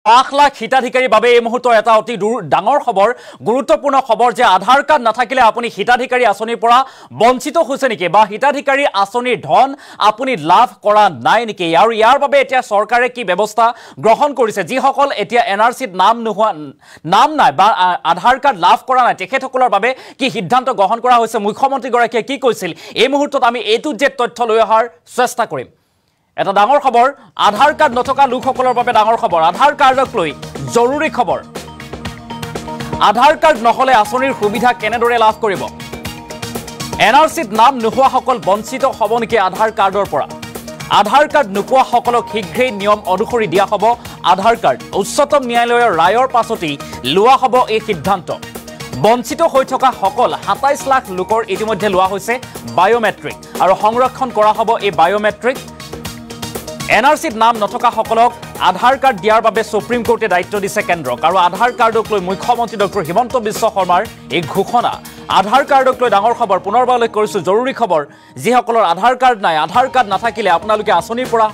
লাখ লাখ হিতাধিকাৰীৰ বাবে এই মুহূৰ্তৰ এটা অতি ডাঙৰ খবৰ গুৰুত্বপূৰ্ণ খবৰ যে আধাৰ কাৰ্ড নাথাকিলে আপুনি হিতাধিকাৰী আঁচনিৰ পৰা বঞ্চিত হৈছে নেকি বা হিতাধিকাৰী আঁচনিৰ ধন আপুনি লাভ কৰা নাই নেকি আৰু ইয়াৰ বাবে এতিয়া চৰকাৰে কি ব্যৱস্থা গ্ৰহণ কৰিছে যিসকল এতিয়া এনআৰচিত নাম নাই বা আধাৰ কাৰ্ড লাভ কৰা নাই তেখেতসকলৰ বাবে কি সিদ্ধান্ত গ্ৰহণ কৰা হৈছে মুখ্যমন্ত্ৰীগৰাকীয়ে কি কৈছিল এই মুহূৰ্তত আমি এটো জেড তথ্য লৈ অহাৰ চেষ্টা কৰিম এটা ডাঙৰ খবৰ আধাৰ কাৰ্ড নথকা লোকসকলৰ বাবে ডাঙৰ খবৰ আধাৰ কাৰ্ডক লৈ জৰুৰী খবৰ আধাৰ কাৰ্ড নহলে আঁচনিৰ সুবিধা কেনেদৰে লাভ কৰিব এনআৰচিত নাম নোহোৱাসকল বঞ্চিত হ'ব নেকি আধাৰ কাৰ্ডৰ পৰা আধাৰ কাৰ্ড নোপোৱাসকলক শীঘ্ৰেই নিয়ম অনুসৰি দিয়া হ'ব আধাৰ কাৰ্ড উচ্চতম ন্যায়ালয়ৰ ৰায়ৰ পাছতেই লোৱা হ'ব এই সিদ্ধান্ত বঞ্চিত হৈ থকা সকল ২৭ লাখ লোকৰ ইতিমধ্যে লোৱা হৈছে বায়োমেট্ৰিক আৰু সংৰক্ষণ কৰা হ'ব এই বায়োমেট্ৰিক এনআৰচিত নাম নথকা সকলক আধাৰ কাৰ্ড দিয়াৰ বাবে সুপ্ৰিম কোৰ্টে দায়িত্ব দিছে কেন্দ্ৰক আৰু আধাৰ কাৰ্ডক লৈ মুখ্যমন্ত্ৰী ডক্টৰ হিমন্ত বিশ্ব শৰ্মাৰ এই ঘোষণা আধাৰ কাৰ্ডক লৈ ডাঙৰ খবৰ পুনৰবাৰলৈ কৰিছো জৰুৰী খবৰ যিসকলৰ আধাৰ কাৰ্ড নাই আধাৰ কাৰ্ড নাথাকিলে আপোনালোকে আঁচনিৰ পৰা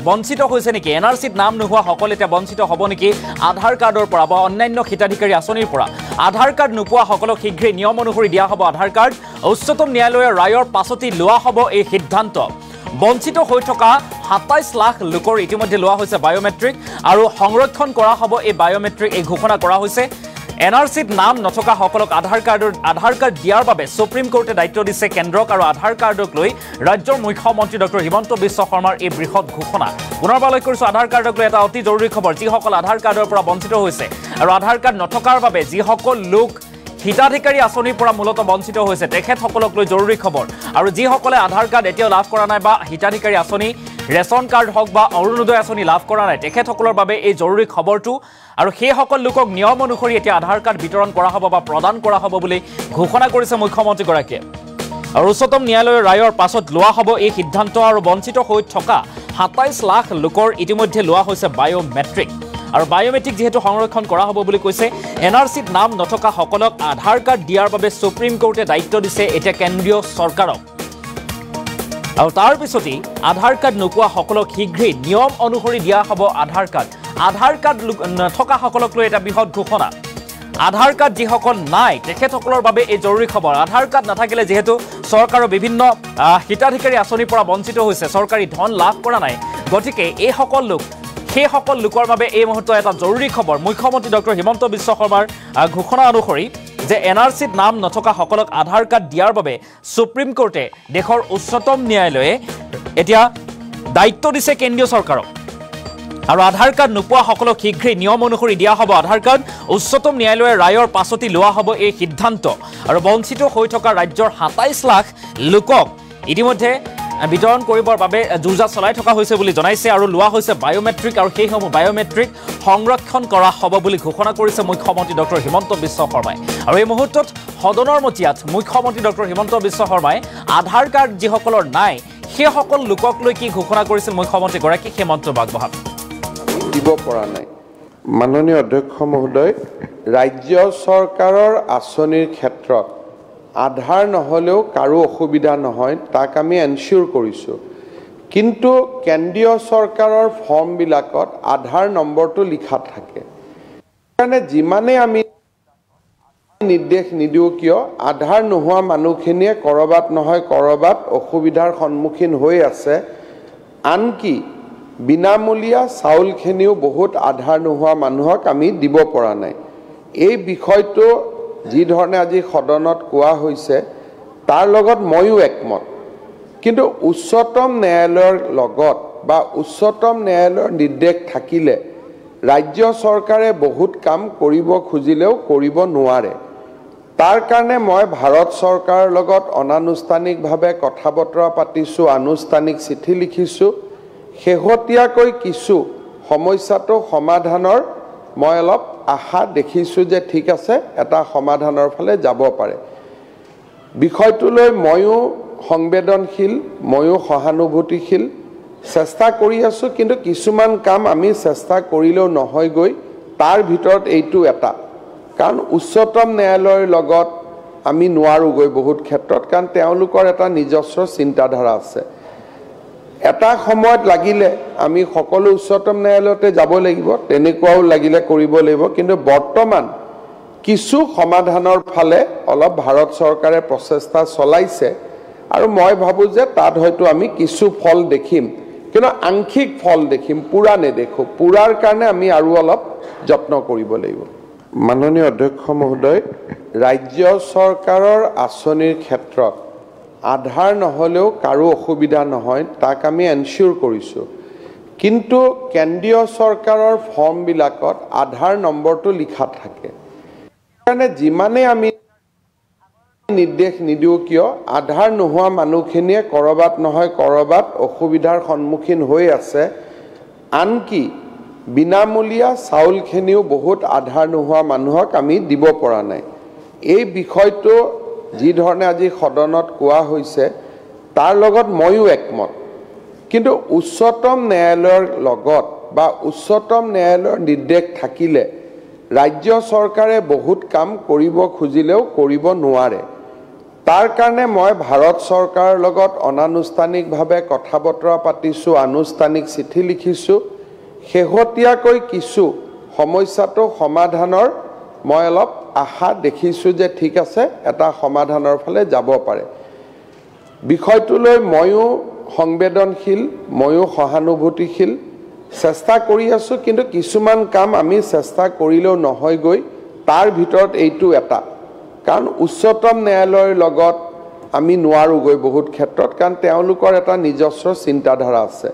বঞ্চিত হৈছে নেকি এনআৰচিত নাম নোহোৱা সকল এতিয়া বঞ্চিত হ'ব নেকি আধাৰ কাৰ্ডৰ পৰা বা অন্যান্য হিতাধিকাৰী আঁচনিৰ পৰা আধাৰ কাৰ্ড নোপোৱা সকলক শীঘ্ৰেই নিয়ম অনুসৰি দিয়া হ'ব আধাৰ কাৰ্ড উচ্চতম ন্যায়ালয়ৰ ৰায়ৰ পাছতেই লোৱা হ'ব এই সিদ্ধান্ত বঞ্চিত হৈ থকা ২৭ লাখ লোকৰ ইতিমধ্যে লোৱা হৈছে বায়োমেট্ৰিক আৰু সংৰক্ষণ কৰা হ'ব এই বায়োমেট্ৰিক এই ঘোষণা কৰা হৈছে এনআৰচিত নাম নথকা সকলক আধাৰ কাৰ্ড দিয়াৰ বাবে সুপ্ৰিম কোৰ্টে দায়িত্ব দিছে কেন্দ্ৰক আৰু আধাৰ কাৰ্ডক লৈ ৰাজ্যৰ মুখ্যমন্ত্ৰী ডক্টৰ হিমন্ত বিশ্ব শৰ্মাৰ এই বৃহৎ ঘোষণা পুনৰবাৰলৈ কৰিছো আধাৰ কাৰ্ডক লৈ এটা অতি জৰুৰী খবৰ যিসকল আধাৰ কাৰ্ডৰ পৰা বঞ্চিত হৈছে আৰু আধাৰ কাৰ্ড নথকাৰ বাবে যিসকল লোক হিতাধিকাৰী আঁচনিৰ পৰা মূলত বঞ্চিত হৈছে তেখেতসকলক লৈ জৰুৰী খবৰ আৰু যিসকলে আধাৰ কাৰ্ড এতিয়াও লাভ কৰা নাই বা হিতাধিকাৰী আঁচনি ৰেচন কাৰ্ড হওক বা অৰুণোদয় আঁচনি লাভ কৰা নাই তেখেতসকলৰ বাবে এই জৰুৰী খবৰটো আৰু সেইসকল লোকক নিয়ম অনুসৰি এতিয়া আধাৰ কাৰ্ড বিতৰণ কৰা হ'ব বা প্ৰদান কৰা হ'ব বুলি ঘোষণা কৰিছে মুখ্যমন্ত্ৰীগৰাকীয়ে আৰু উচ্চতম ন্যায়ালয়ৰ ৰায়ৰ পাছত লোৱা হ'ব এই সিদ্ধান্ত আৰু বঞ্চিত হৈ থকা ২৭ লাখ লোকৰ ইতিমধ্যে লোৱা হৈছে বায়োমেট্ৰিক আৰু বায়োমেট্ৰিক যেহেতু সংৰক্ষণ কৰা হ'ব বুলি কৈছে এনআৰচিত নাম নথকা সকলক আধাৰ কাৰ্ড দিয়াৰ বাবে সুপ্ৰিম কোৰ্টে দায়িত্ব দিছে এতিয়া কেন্দ্ৰীয় চৰকাৰক আৰু তাৰ পিছতেই আধাৰ কাৰ্ড নোপোৱা সকলক শীঘ্ৰেই নিয়ম অনুসৰি দিয়া হ'ব আধাৰ কাৰ্ড নথকা সকলক লৈ এটা বৃহৎ ঘোষণা আধাৰ কাৰ্ড যিসকল নাই তেখেতসকলৰ বাবে এই জৰুৰী খবৰ আধাৰ কাৰ্ড নাথাকিলে যিহেতু চৰকাৰৰ বিভিন্ন হিতাধিকাৰী আঁচনিৰ পৰা বঞ্চিত হৈছে চৰকাৰী ধন লাভ কৰা নাই গতিকে সেই সকল লোকৰ বাবে এই মুহূৰ্তত এটা জৰুৰী খবৰ মুখ্যমন্ত্ৰী ডক্টৰ হিমন্ত বিশ্ব শৰ্মাৰ ঘোষণা অনুসৰি যে এনআৰচিত নাম নথকা সকলক আধাৰ কাৰ্ড দিয়াৰ বাবে সুপ্ৰিম কোৰ্টে দেশৰ উচ্চতম ন্যায়ালয়ে এতিয়া দায়িত্ব দিছে কেন্দ্ৰীয় চৰকাৰক আৰু আধাৰ কাৰ্ড নোপোৱা সকলক শীঘ্ৰেই নিয়ম অনুসৰি দিয়া হ'ব আধাৰ কাৰ্ড উচ্চতম ন্যায়ালয়ৰ ৰায়ৰ পাছতেই লোৱা হ'ব এই সিদ্ধান্ত আৰু বঞ্চিত হৈ থকা ৰাজ্যৰ ২৭ লাখ লোকক ইতিমধ্যে বিতৰণ কৰিবৰ বাবে যুঁজা চলাই থকা হৈছে বুলি জনাইছে আৰু লোৱা হৈছে বায়োমেট্ৰিক আৰু সেইসমূহ বায়োমেট্ৰিক সংৰক্ষণ কৰা হ'ব বুলি ঘোষণা কৰিছে মুখ্যমন্ত্ৰী ডক্টৰ হিমন্ত বিশ্ব শৰ্মাই আৰু এই মুহূৰ্তত সদনৰ মজিয়াত মুখ্যমন্ত্ৰী ডক্টৰ হিমন্ত বিশ্ব শৰ্মাই আধাৰ কাৰ্ড যিসকলৰ নাই সেইসকল লোকক লৈ কি ঘোষণা কৰিছিল মুখ্যমন্ত্ৰীগৰাকী সেই মন্তব্য আগবঢ়াব দিব পৰা নাই মাননীয় অধ্যক্ষ মহোদয় ৰাজ্য চৰকাৰৰ আঁচনিৰ ক্ষেত্ৰত আধাৰ নহলেও কাৰো অসুবিধা নহয় তাক আমি এনচিউৰ কৰিছোঁ কিন্তু কেন্দ্ৰীয় চৰকাৰৰ ফৰ্মবিলাকত আধাৰ নম্বৰটো লিখা থাকে কাৰণে যিমানে আমি নিৰ্দেশ নিদিওঁ কিয় আধাৰ নোহোৱা মানুহখিনিয়ে কৰবাত নহয় কৰবাত অসুবিধাৰ সন্মুখীন হৈ আছে আনকি বিনামূলীয়া চাউলখিনিও বহুত আধাৰ নোহোৱা মানুহক আমি দিব পৰা নাই এই বিষয়টো যি ধৰণে আজি সদনত কোৱা হৈছে তাৰ লগত ময়ো একমত কিন্তু উচ্চতম ন্যায়ালয়ৰ লগত বা উচ্চতম ন্যায়ালয়ৰ নিৰ্দেশ থাকিলে ৰাজ্য চৰকাৰে বহুত কাম কৰিব খুজিলেও কৰিব নোৱাৰে তাৰ কাৰণে মই ভাৰত চৰকাৰৰ লগত অনানুষ্ঠানিকভাৱে কথা বতৰা পাতিছোঁ আনুষ্ঠানিক চিঠি লিখিছোঁ শেহতীয়াকৈ কিছু সমস্যাটো সমাধানৰ মই অলপ আশা দেখিছোঁ যে ঠিক আছে এটা সমাধানৰ ফালে যাব পাৰে বিষয়টোলৈ ময়ো সংবেদনশীল ময়ো সহানুভূতিশীল চেষ্টা কৰি আছোঁ কিন্তু কিছুমান কাম আমি চেষ্টা কৰিলেও নহয়গৈ তাৰ ভিতৰত এইটো এটা কাৰণ উচ্চতম ন্যায়ালয়ৰ লগত আমি নোৱাৰোগৈ বহুত ক্ষেত্ৰত কাৰণ তেওঁলোকৰ এটা নিজস্ব চিন্তাধাৰা আছে এটা সময়ত লাগিলে আমি সকলো উচ্চতম ন্যায়ালয়তে যাব লাগিব, তেনেকুৱাও লাগিলে কৰিব লাগিব। কিন্তু বৰ্তমান কিছু সমাধানৰ ফালে অলপ ভাৰত চৰকাৰে প্ৰচেষ্টা চলাইছে আৰু মই ভাবোঁ যে তাত হয়তো আমি কিছু ফল দেখিম, কিন্তু আংশিক ফল দেখিম, পূৰা নেদেখোঁ। পূৰাৰ কাৰণে আমি আৰু অলপ যত্ন কৰিব লাগিব। মাননীয় অধ্যক্ষ মহোদয়, ৰাজ্য চৰকাৰৰ আঁচনিৰ ক্ষেত্ৰত আধাৰ নহ'লেও কাৰো অসুবিধা নহয়, তাক আমি এনচিয়ৰ কৰিছোঁ। কিন্তু কেন্দ্ৰীয় চৰকাৰৰ ফৰ্মবিলাকত আধাৰ নম্বৰটো লিখা থাকে। সেইকাৰণে যিমানেই আমি নিৰ্দেশ নিদিওঁ কিয়, আধাৰ নোহোৱা মানুহখিনিয়ে ক'ৰবাত নহয় ক'ৰবাত অসুবিধাৰ সন্মুখীন হৈ আছে। আনকি বিনামূলীয়া চাউলখিনিও বহুত আধাৰ নোহোৱা মানুহক আমি দিব পৰা নাই। এই বিষয়টো যি ধৰণে আজি সদনত কোৱা হৈছে তাৰ লগত ময়ো একমত। কিন্তু উচ্চতম ন্যায়ালয়ৰ লগত বা উচ্চতম ন্যায়ালয়ৰ নিৰ্দেশ থাকিলে ৰাজ্য চৰকাৰে বহুত কাম কৰিব খুজিলেও কৰিব নোৱাৰে। তাৰ কাৰণে মই ভাৰত চৰকাৰৰ লগত অনানুষ্ঠানিকভাৱে কথা বতৰা পাতিছোঁ, আনুষ্ঠানিক চিঠি লিখিছোঁ। শেহতীয়াকৈ কিছু সমস্যাটো সমাধানৰ মই অলপ আশা দেখিছোঁ যে ঠিক আছে, এটা সমাধানৰ ফালে যাব পাৰে। বিষয়টোলৈ ময়ো সংবেদনশীল, ময়ো সহানুভূতিশীল, চেষ্টা কৰি আছোঁ। কিন্তু কিছুমান কাম আমি চেষ্টা কৰিলেও নহয়গৈ, তাৰ ভিতৰত এইটো এটা। কাৰণ উচ্চতম ন্যায়ালয়ৰ লগত আমি নোৱাৰোঁগৈ বহুত ক্ষেত্ৰত, কাৰণ তেওঁলোকৰ এটা নিজস্ব চিন্তাধাৰা আছে।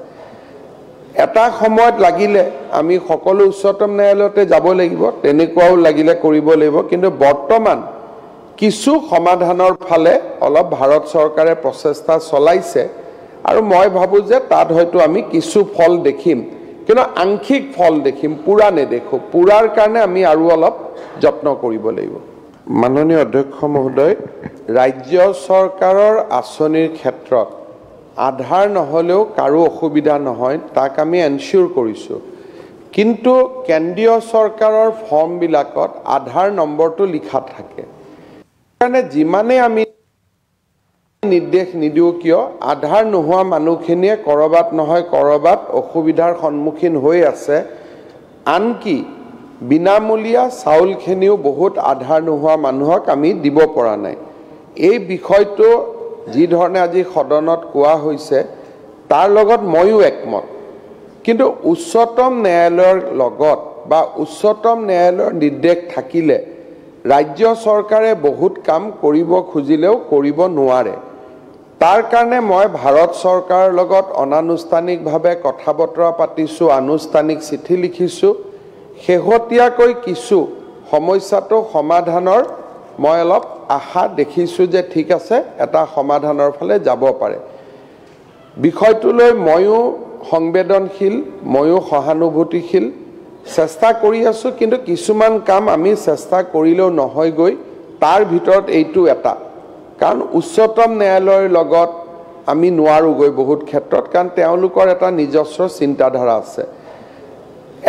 এটা সময়ত লাগিলে আমি সকলো উচ্চতম ন্যায়ালয়তে যাব লাগিব, তেনেকুৱাও লাগিলে কৰিব লাগিব। কিন্তু বৰ্তমান কিছু সমাধানৰ ফালে অলপ ভাৰত চৰকাৰে প্ৰচেষ্টা চলাইছে আৰু মই ভাবোঁ যে তাত হয়তো আমি কিছু ফল দেখিম, কিন্তু আংশিক ফল দেখিম, পূৰা নেদেখোঁ। পূৰাৰ কাৰণে আমি আৰু অলপ যত্ন কৰিব লাগিব। মাননীয় অধ্যক্ষ মহোদয়, ৰাজ্য চৰকাৰৰ আঁচনিৰ ক্ষেত্ৰত আধাৰ নহ'লেও কাৰো অসুবিধা নহয়, তাক আমি এনচিয়ৰ কৰিছোঁ। কিন্তু কেন্দ্ৰীয় চৰকাৰৰ ফৰ্মবিলাকত আধাৰ নম্বৰটো লিখা থাকে। সেইকাৰণে যিমানেই আমি নিৰ্দেশ নিদিওঁ কিয়, আধাৰ নোহোৱা মানুহখিনিয়ে ক'ৰবাত নহয় ক'ৰবাত অসুবিধাৰ সন্মুখীন হৈ আছে। আনকি বিনামূলীয়া চাউলখিনিও বহুত আধাৰ নোহোৱা মানুহক আমি দিব পৰা নাই। এই বিষয়টো যি ধৰণে আজি সদনত কোৱা হৈছে তাৰ লগত ময়ো একমত। কিন্তু উচ্চতম ন্যায়ালয়ৰ লগত বা উচ্চতম ন্যায়ালয়ৰ নিৰ্দেশ থাকিলে ৰাজ্য চৰকাৰে বহুত কাম কৰিব খুজিলেও কৰিব নোৱাৰে। তাৰ কাৰণে মই ভাৰত চৰকাৰৰ লগত অনানুষ্ঠানিকভাৱে কথা বতৰা পাতিছোঁ, আনুষ্ঠানিক চিঠি লিখিছোঁ। শেহতীয়াকৈ কিছু সমস্যাটো সমাধানৰ মই অলপ আশা দেখিছোঁ যে ঠিক আছে, এটা সমাধানৰ ফালে যাব পাৰে। বিষয়টোলৈ ময়ো সংবেদনশীল, ময়ো সহানুভূতিশীল, চেষ্টা কৰি আছোঁ। কিন্তু কিছুমান কাম আমি চেষ্টা কৰিলেও নহয়গৈ, তাৰ ভিতৰত এইটো এটা। কাৰণ উচ্চতম ন্যায়ালয়ৰ লগত আমি নোৱাৰোঁগৈ বহুত ক্ষেত্ৰত, কাৰণ তেওঁলোকৰ এটা নিজস্ব চিন্তাধাৰা আছে।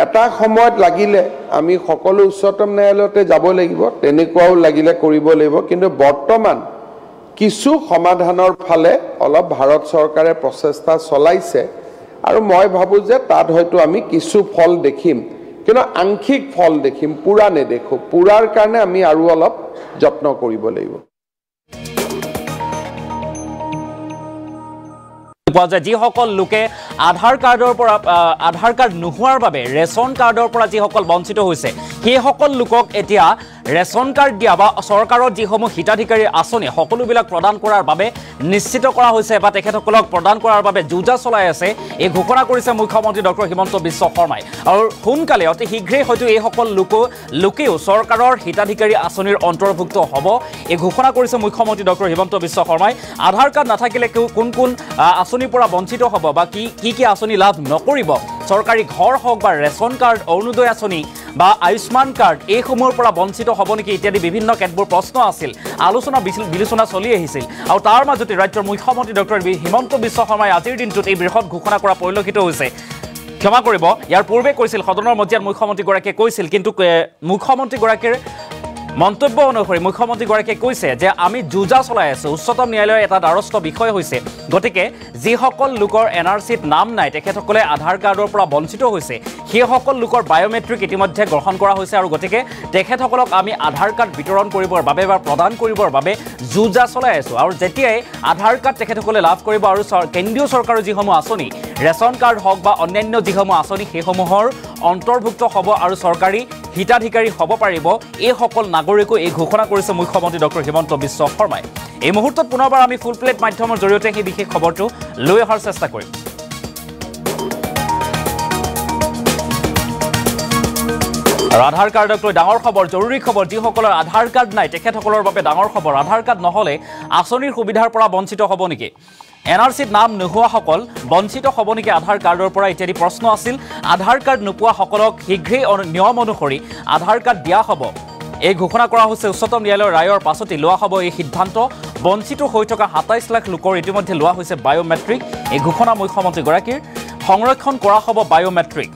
এটা সময়ত লাগিলে আমি সকলো উচ্চতম ন্যায়ালয়তে যাব লাগিব, তেনেকুৱাও লাগিলে কৰিব লাগিব। কিন্তু বৰ্তমান কিছু সমাধানৰ ফালে অলপ ভাৰত চৰকাৰে প্ৰচেষ্টা চলাইছে আৰু মই ভাবোঁ যে তাত হয়তো আমি কিছু ফল দেখিম, কিন্তু আংশিক ফল দেখিম, পূৰা নেদেখোঁ। পূৰাৰ কাৰণে আমি আৰু অলপ যত্ন কৰিব লাগিব। যিসকল লোকে আধাৰ কাৰ্ড নোহোৱাৰ বাবে ৰেচন কাৰ্ডৰ পৰা যিসকল বঞ্চিত হৈছে, সেইসকল লোকক এতিয়া ৰেচন কাৰ্ড দিয়া বা চৰকাৰৰ যিসমূহ হিতাধিকাৰী আঁচনি সকলোবিলাক প্ৰদান কৰাৰ বাবে নিশ্চিত কৰা হৈছে বা তেখেতসকলক প্ৰদান কৰাৰ বাবে যোজা চলাই আছে। এই ঘোষণা কৰিছে মুখ্যমন্ত্ৰী ডক্টৰ হিমন্ত বিশ্ব শৰ্মাই। আৰু সোনকালে অতি শীঘ্ৰেই হয়তো এইসকল লোকেও চৰকাৰৰ হিতাধিকাৰী আঁচনিৰ অন্তৰ্ভুক্ত হ'ব, এই ঘোষণা কৰিছে মুখ্যমন্ত্ৰী ডক্টৰ হিমন্ত বিশ্ব শৰ্মাই। আধাৰ কাৰ্ড নাথাকিলে কোন কোন আঁচনিৰ পৰা বঞ্চিত হ'ব বা কি আঁচনি লাভ নকৰিব, চৰকাৰী ঘৰ হওক বা ৰেচন কাৰ্ড, অৰুণোদয় আঁচনি বা আয়ুষ্মান কাৰ্ড, এইসমূহৰ পৰা বঞ্চিত হ'ব নেকি ইত্যাদি বিভিন্ন কেতবোৰ প্ৰশ্ন আছিল, আলোচনা বিলোচনা চলি আহিছিল। আৰু তাৰ মাজতে ৰাজ্যৰ মুখ্যমন্ত্ৰী ডক্টৰ হিমন্ত বিশ্ব শৰ্মাই আজিৰ দিনটোত এই বৃহৎ ঘোষণা কৰা পৰিলক্ষিত হৈছে। ক্ষমা কৰিব, ইয়াৰ পূৰ্বে কৈছিল সদনৰ মজিয়াত মুখ্যমন্ত্ৰীগৰাকীয়ে কৈছিল, কিন্তু মুখ্যমন্ত্ৰীগৰাকীৰ মন্তব্য অনুসৰি মুখ্যমন্ত্ৰীগৰাকীয়ে কৈছে যে আমি যুঁজা চলাই আছোঁ উচ্চতম ন্যায়ালয়ৰ এটা দ্বাৰস্থ বিষয় হৈছে গতিকে যিসকল লোকৰ এনআৰচিত নাম নাই তেখেতসকলে আধাৰ কাৰ্ডৰ পৰা বঞ্চিত হৈছে সেইসকল লোকৰ বায়োমেট্ৰিক ইতিমধ্যে গ্ৰহণ কৰা হৈছে আৰু গতিকে তেখেতসকলক আমি আধাৰ কাৰ্ড বিতৰণ কৰিবৰ বাবে বা প্ৰদান কৰিবৰ বাবে যুঁজা চলাই আছোঁ আৰু যেতিয়াই আধাৰ কাৰ্ড তেখেতসকলে লাভ কৰিব আৰু কেন্দ্ৰীয় চৰকাৰৰ যিসমূহ আঁচনি ৰেচন কাৰ্ড হওক বা অন্যান্য যিসমূহ আঁচনি সেইসমূহৰ অন্তৰ্ভুক্ত হ'ব আৰু চৰকাৰী হিতাধিকাৰী হ'ব পাৰিব এইসকল নাগৰিকো এই ঘোষণা কৰিছে মুখ্যমন্ত্ৰী ডক্টৰ হিমন্ত বিশ্ব শৰ্মাই এই মুহূৰ্তত পুনৰবাৰ আমি ফুল প্লেট মাধ্যমৰ জৰিয়তে সেই বিশেষ খবৰটো লৈ অহাৰ চেষ্টা কৰিম আৰু আধাৰ কাৰ্ডক লৈ ডাঙৰ খবৰ জৰুৰী খবৰ যিসকলৰ আধাৰ কাৰ্ড নাই তেখেতসকলৰ বাবে ডাঙৰ খবৰ আধাৰ কাৰ্ড নহ'লে আঁচনিৰ সুবিধাৰ পৰা বঞ্চিত হ'ব নেকি এনআৰচিত নাম নোহোৱাসকল বঞ্চিত হ'ব নেকি আধাৰ কাৰ্ডৰ পৰা ইত্যাদি প্ৰশ্ন আছিল আধাৰ কাৰ্ড নোপোৱাসকলক শীঘ্ৰেই নিয়ম অনুসৰি আধাৰ কাৰ্ড দিয়া হ'ব এই ঘোষণা কৰা হৈছে উচ্চতম ন্যায়ালয়ৰ ৰায়ৰ পাছতে লোৱা হ'ব এই সিদ্ধান্ত বঞ্চিত হৈ থকা ২৭ লাখ লোকৰ ইতিমধ্যে লোৱা হৈছে বায়োমেট্ৰিক এই ঘোষণা মুখ্যমন্ত্ৰীগৰাকীৰ সংৰক্ষণ কৰা হ'ব বায়োমেট্ৰিক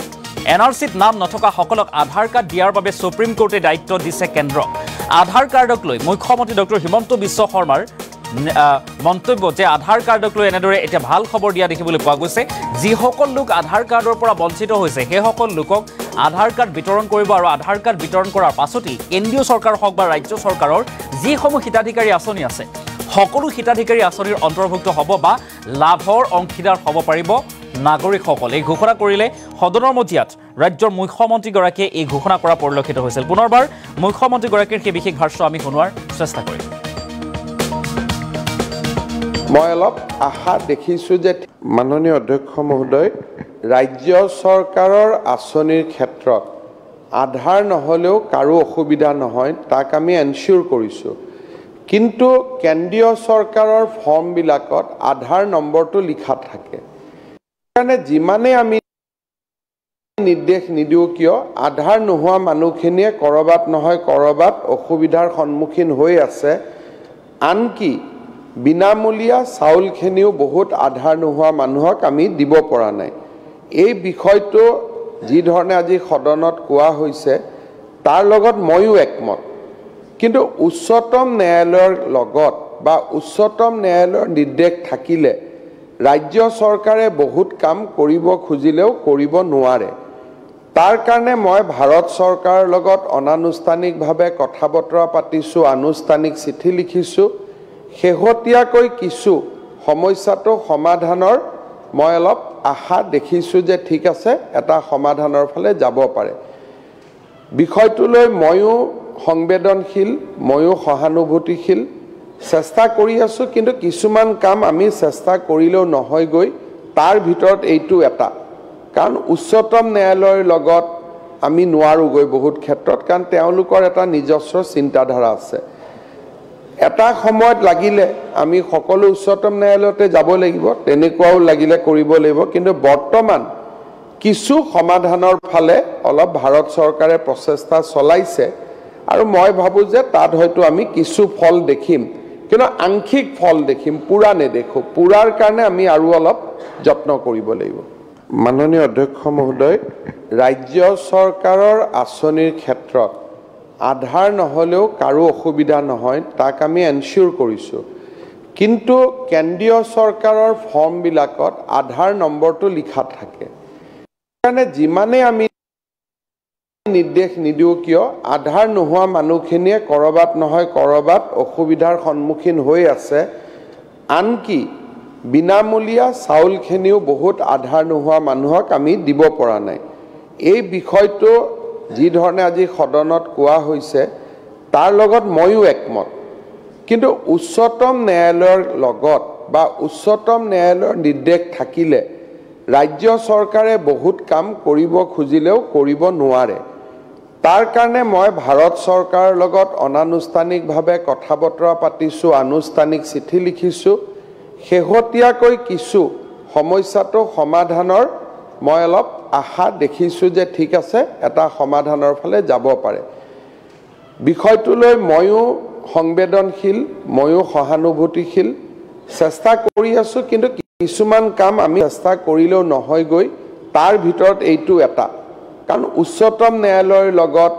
এনআৰচিত নাম নথকা সকলক আধাৰ কাৰ্ড দিয়াৰ বাবে সুপ্ৰিম কোৰ্টে দায়িত্ব দিছে কেন্দ্ৰক আধাৰ কাৰ্ডক লৈ মুখ্যমন্ত্ৰী ডক্টৰ হিমন্ত বিশ্ব শৰ্মাৰ মন্তব্য যে আধাৰ কাৰ্ডক লৈ এনেদৰে এতিয়া ভাল খবৰ দিয়া দেখিবলৈ পোৱা গৈছে যিসকল লোক আধাৰ কাৰ্ডৰ পৰা বঞ্চিত হৈছে সেইসকল লোকক আধাৰ কাৰ্ড বিতৰণ কৰিব আৰু আধাৰ কাৰ্ড বিতৰণ কৰাৰ পাছতেই কেন্দ্ৰীয় চৰকাৰ হওক বা ৰাজ্য চৰকাৰৰ যিসমূহ হিতাধিকাৰী আঁচনি আছে সকলো হিতাধিকাৰী আঁচনিৰ অন্তৰ্ভুক্ত হ'ব বা লাভৰ অংশীদাৰ হ'ব পাৰিব নাগৰিকসকল এই ঘোষণা কৰিলে সদনৰ মজিয়াত ৰাজ্যৰ মুখ্যমন্ত্ৰীগৰাকীয়ে এই ঘোষণা কৰা পৰিলক্ষিত হৈছিল পুনৰবাৰ মুখ্যমন্ত্ৰীগৰাকীৰ সেই বিশেষ ভাষ্য আমি শুনোৱাৰ চেষ্টা কৰিম মই অলপ আশা দেখিছোঁ যে মাননীয় অধ্যক্ষ মহোদয় ৰাজ্য চৰকাৰৰ আঁচনিৰ ক্ষেত্ৰত আধাৰ নহ'লেও কাৰো অসুবিধা নহয় তাক আমি এনচিয়ৰ কৰিছোঁ কিন্তু কেন্দ্ৰীয় চৰকাৰৰ ফৰ্মবিলাকত আধাৰ নম্বৰটো লিখা থাকে সেইকাৰণে যিমানে আমি নিৰ্দেশ নিদিওঁ কিয় আধাৰ নোহোৱা মানুহখিনিয়ে ক'ৰবাত নহয় ক'ৰবাত অসুবিধাৰ সন্মুখীন হৈ আছে আনকি বিনামূলীয়া চাউলখিনিও বহুত আধাৰ নোহোৱা মানুহক আমি দিব পৰা নাই এই বিষয়টো যি ধৰণে আজি সদনত কোৱা হৈছে তাৰ লগত ময়ো একমত কিন্তু উচ্চতম ন্যায়ালয়ৰ লগত বা উচ্চতম ন্যায়ালয়ৰ নিৰ্দেশ থাকিলে ৰাজ্য চৰকাৰে বহুত কাম কৰিব খুজিলেও কৰিব নোৱাৰে তাৰ কাৰণে মই ভাৰত চৰকাৰৰ লগত অনানুষ্ঠানিকভাৱে কথা বতৰা পাতিছোঁ আনুষ্ঠানিক চিঠি লিখিছোঁ শেহতীয়াকৈ কিছু সমস্যাটো সমাধানৰ মই অলপ আশা দেখিছোঁ যে ঠিক আছে এটা সমাধানৰ ফালে যাব পাৰে বিষয়টোলৈ ময়ো সংবেদনশীল ময়ো সহানুভূতিশীল চেষ্টা কৰি আছোঁ কিন্তু কিছুমান কাম আমি চেষ্টা কৰিলেও নহয়গৈ তাৰ ভিতৰত এইটো এটা কাৰণ উচ্চতম ন্যায়ালয়ৰ লগত আমি নোৱাৰোগৈ বহুত ক্ষেত্ৰত কাৰণ তেওঁলোকৰ এটা নিজস্ব চিন্তাধাৰা আছে এটা সময়ত লাগিলে আমি সকলো উচ্চতম ন্যায়ালয়তে যাব লাগিব তেনেকুৱাও লাগিলে কৰিব লাগিব কিন্তু বৰ্তমান কিছু সমাধানৰ ফালে অলপ ভাৰত চৰকাৰে প্ৰচেষ্টা চলাইছে আৰু মই ভাবোঁ যে তাত হয়তো আমি কিছু ফল দেখিম কিন্তু আংশিক ফল দেখিম পুৰা নেদেখোঁ পুৰাৰ কাৰণে আমি আৰু অলপ যত্ন কৰিব লাগিব মাননীয় অধ্যক্ষ মহোদয় ৰাজ্য চৰকাৰৰ আঁচনিৰ ক্ষেত্ৰত আধাৰ নহ'লেও কাৰো অসুবিধা নহয় তাক আমি এনচিয়ৰ কৰিছোঁ কিন্তু কেন্দ্ৰীয় চৰকাৰৰ ফৰ্মবিলাকত আধাৰ নম্বৰটো লিখা থাকে সেইকাৰণে যিমানে আমি নিৰ্দেশ নিদিওঁ কিয় আধাৰ নোহোৱা মানুহখিনিয়ে ক'ৰবাত নহয় ক'ৰবাত অসুবিধাৰ সন্মুখীন হৈ আছে আনকি বিনামূলীয়া চাউলখিনিও বহুত আধাৰ নোহোৱা মানুহক আমি দিব পৰা নাই এই বিষয়টো যি ধৰণে আজি সদনত কোৱা হৈছে তাৰ লগত ময়ো একমত কিন্তু উচ্চতম ন্যায়ালয়ৰ লগত বা উচ্চতম ন্যায়ালয়ৰ নিৰ্দেশ থাকিলে ৰাজ্য চৰকাৰে বহুত কাম কৰিব খুজিলেও কৰিব নোৱাৰে তাৰ কাৰণে মই ভাৰত চৰকাৰৰ লগত অনানুষ্ঠানিকভাৱে কথা বতৰা পাতিছোঁ আনুষ্ঠানিক চিঠি লিখিছোঁ শেহতীয়াকৈ কিছু সমস্যাটো সমাধানৰ মই অলপ আশা দেখিছোঁ যে ঠিক আছে এটা সমাধানৰ ফালে যাব পাৰে বিষয়টোলৈ ময়ো সংবেদনশীল ময়ো সহানুভূতিশীল চেষ্টা কৰি আছোঁ কিন্তু কিছুমান কাম আমি চেষ্টা কৰিলেও নহয়গৈ তাৰ ভিতৰত এইটো এটা কাৰণ উচ্চতম ন্যায়ালয়ৰ লগত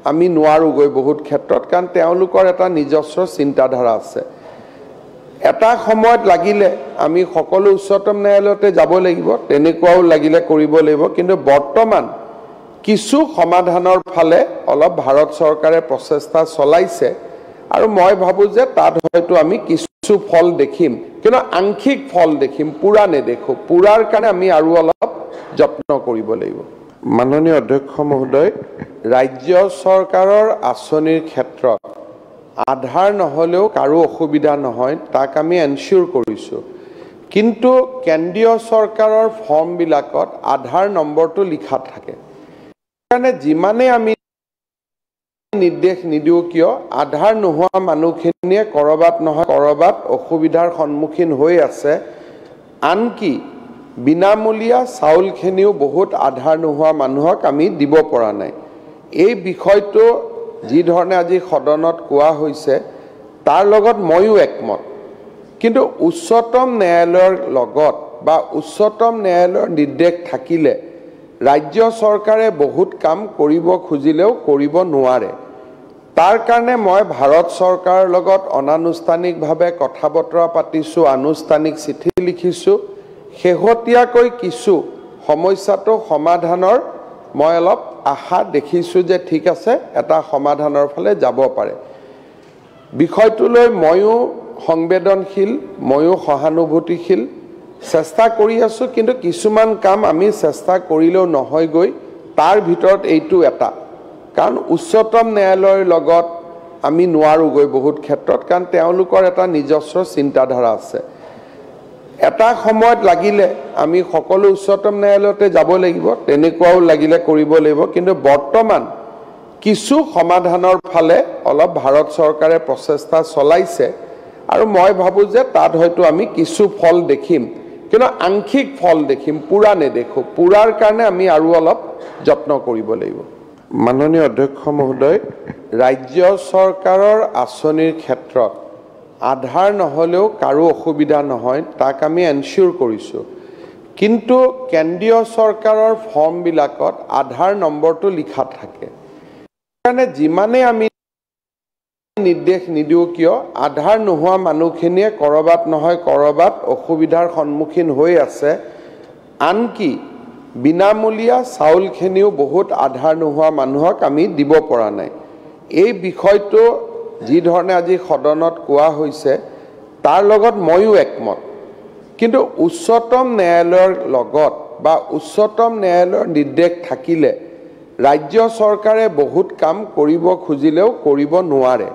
আমি নোৱাৰোগৈ বহুত ক্ষেত্ৰত, কাৰণ তেওঁলোকৰ এটা নিজস্ব চিন্তাধাৰা আছে। এটা সময়ত লাগিলে আমি সকলো উচ্চতম ন্যায়ালয়তে যাব লাগিব, তেনেকুৱাও লাগিলে কৰিব লাগিব, কিন্তু বৰ্তমান কিছু সমাধানৰ ফালে অলপ ভাৰত চৰকাৰে প্ৰচেষ্টা চলাইছে আৰু মই ভাবোঁ যে তাত হয়তো আমি কিছু ফল দেখিম, কিন্তু আংশিক ফল দেখিম, পূৰা নেদেখোঁ। পূৰাৰ কাৰণে আমি আৰু অলপ যত্ন কৰিব লাগিব। মাননীয় অধ্যক্ষ মহোদয়, ৰাজ্য চৰকাৰৰ আঁচনিৰ ক্ষেত্ৰত আধাৰ নহ'লেও কাৰো অসুবিধা নহয়, তাক আমি এনচিয়ৰ কৰিছোঁ। কিন্তু কেন্দ্ৰীয় চৰকাৰৰ ফৰ্মবিলাকত আধাৰ নম্বৰটো লিখা থাকে। সেইকাৰণে যিমানে আমি নিৰ্দেশ নিদিওঁ কিয়, আধাৰ নোহোৱা মানুহখিনিয়ে ক'ৰবাত নহয় ক'ৰবাত অসুবিধাৰ সন্মুখীন হৈ আছে। আনকি বিনামূলীয়া চাউলখিনিও বহুত আধাৰ নোহোৱা মানুহক আমি দিব পৰা নাই। এই বিষয়টো যি ধৰণে আজি সদনত কোৱা হৈছে তাৰ লগত ময়ো একমত, কিন্তু উচ্চতম ন্যায়ালয়ৰ লগত বা উচ্চতম ন্যায়ালয়ৰ নিৰ্দেশ থাকিলে ৰাজ্য চৰকাৰে বহুত কাম কৰিব খুজিলেও কৰিব নোৱাৰে। তাৰ কাৰণে মই ভাৰত চৰকাৰৰ লগত অনানুষ্ঠানিকভাৱে কথা বতৰা পাতিছোঁ, আনুষ্ঠানিক চিঠি লিখিছোঁ। শেহতীয়াকৈ কিছু সমস্যাটো সমাধানৰ মই অলপ আশা দেখিছোঁ যে ঠিক আছে, এটা সমাধানৰ ফালে যাব পাৰে। বিষয়টোলৈ ময়ো সংবেদনশীল, ময়ো সহানুভূতিশীল, চেষ্টা কৰি আছোঁ, কিন্তু কিছুমান কাম আমি চেষ্টা কৰিলেও নহয়গৈ। তাৰ ভিতৰত এইটো এটা, কাৰণ উচ্চতম ন্যায়ালয়ৰ লগত আমি নোৱাৰোগৈ বহুত ক্ষেত্ৰত, কাৰণ তেওঁলোকৰ এটা নিজস্ব চিন্তাধাৰা আছে। এটা সময়ত লাগিলে আমি সকলো উচ্চতম ন্যায়ালয়তে যাব লাগিব, তেনেকুৱাও লাগিলে কৰিব লাগিব, কিন্তু বৰ্তমান কিছু সমাধানৰ ফালে অলপ ভাৰত চৰকাৰে প্ৰচেষ্টা চলাইছে আৰু মই ভাবোঁ যে তাত হয়তো আমি কিছু ফল দেখিম, কিন্তু আংশিক ফল দেখিম, পূৰা নেদেখোঁ। পূৰাৰ কাৰণে আমি আৰু অলপ যত্ন কৰিব লাগিব। মাননীয় অধ্যক্ষ মহোদয়, ৰাজ্য চৰকাৰৰ আঁচনিৰ ক্ষেত্ৰত আধাৰ নহ'লেও কাৰো অসুবিধা নহয়, তাক আমি এনচিয়ৰ কৰিছোঁ। কিন্তু কেন্দ্ৰীয় চৰকাৰৰ ফৰ্মবিলাকত আধাৰ নম্বৰটো লিখা থাকে। সেইকাৰণে যিমানে আমি নিৰ্দেশ নিদিওঁ কিয়, আধাৰ নোহোৱা মানুহখিনিয়ে ক'ৰবাত নহয় ক'ৰবাত অসুবিধাৰ সন্মুখীন হৈ আছে। আনকি বিনামূলীয়া চাউলখিনিও বহুত আধাৰ নোহোৱা মানুহক আমি দিব পৰা নাই। এই বিষয়টো যি ধৰণে আজি সদনত কোৱা হৈছে তাৰ লগত ময়ো একমত, কিন্তু উচ্চতম ন্যায়ালয়ৰ লগত বা উচ্চতম ন্যায়ালয়ৰ নিৰ্দেশ থাকিলে ৰাজ্য চৰকাৰে বহুত কাম কৰিব খুজিলেও কৰিব নোৱাৰে।